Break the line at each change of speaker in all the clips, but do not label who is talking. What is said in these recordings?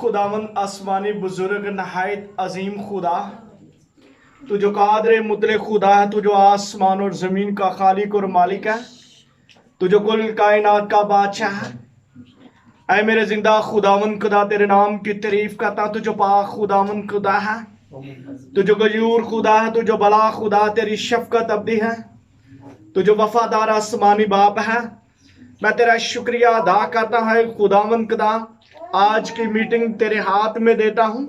खुदावंद आसमानी बुजुर्ग नहायत अजीम खुदा, तू जो कादर मुतले खुदा है, तू जो आसमान और ज़मीन का खालिक और मालिक है, तू जो कुल कायनात का बादशाह है। ऐ मेरे जिंदा खुदावंद खुदा, तेरे नाम की तारीफ करता, तू जो पाक खुदावंद खुदा है, तू जो गयूर खुदा है, तू जो बला खुदा, तेरी शफकत अब्दी है, तू जो वफादार आसमानी बाप है। मैं तेरा शुक्रिया अदा करता है खुदावंद खुदा, आज की मीटिंग तेरे हाथ में देता हूं,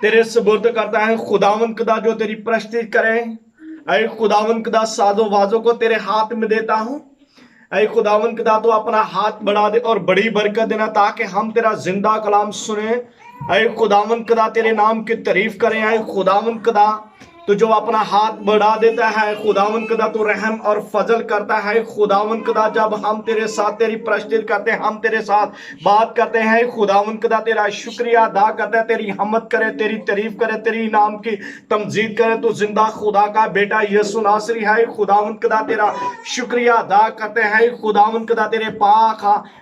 तेरे सुपुर्द करता है खुदावंद खुदा, जो तेरी प्रस्तुति करे। ऐ खुदावंद खुदा, साजो वाजों को तेरे हाथ में देता हूं। ऐ खुदावंद खुदा, तो अपना हाथ बढ़ा दे और बड़ी बरकत देना, ताकि हम तेरा जिंदा कलाम सुने। ऐ खुदावंद खुदा, तेरे नाम की तारीफ करें। ऐ खुदावंद खुदा, तो जो अपना हाथ बढ़ा देता है खुदावंद खुदा, तो रहम और फजल करता है खुदावंद खुदा। जब हम तेरे साथ तेरी प्रस्तुति करते हैं, हम तेरे साथ बात करते हैं खुदावंद खुदा, तेरा शुक्रिया अदा करते हैं, तेरी हमद करे, तेरी तारीफ करे, तेरी नाम की तमजीद करे। तो जिंदा खुदा का बेटा यीशु नासरी है खुदावंद खुदा, तेरा शुक्रिया अदा करते हैं खुदावंद खुदा। तेरे पाक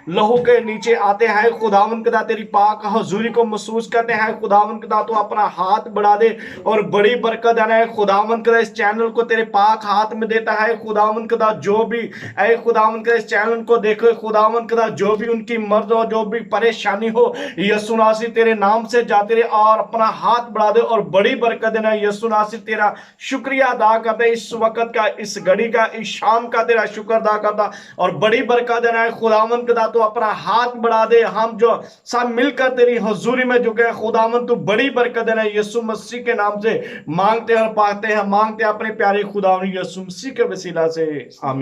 लहू के नीचे आते हैं खुदावंद खुदा, तेरी पाक हजूरी को महसूस करते हैं खुदावंद खुदा। तो अपना हाथ बढ़ा दे और बड़ी बरकत देना है खुदावंद खुदा। इस चैनल को तेरे पाक हाथ में देता है खुदावंद खुदा। जो भी ऐ खुदावंद खुदा इस चैनल को देखो खुदावंद खुदा, जो भी उनकी मर्द हो, जो भी परेशानी हो, यीशु नासरी तेरे नाम से जाते रहे और अपना हाथ बढ़ा दे और बड़ी बरकत देना। यीशु नासरी तेरा शुक्रिया अदा करते, इस वक्त का, इस घड़ी का, इस शाम का तेरा शुक्र अदा करता और बड़ी बरकत देना है खुदावंद खुदा। तो अपना हाथ बढ़ा दे, हम जो सब मिलकर तेरी हजूरी में झुके खुदावंद, तो बड़ी बरकत देना। यीशु मसीह के नाम से मांगते और पाते हैं, मांगते अपने प्यारे खुदावंद यीशु मसीह के वसीला से, आमीन।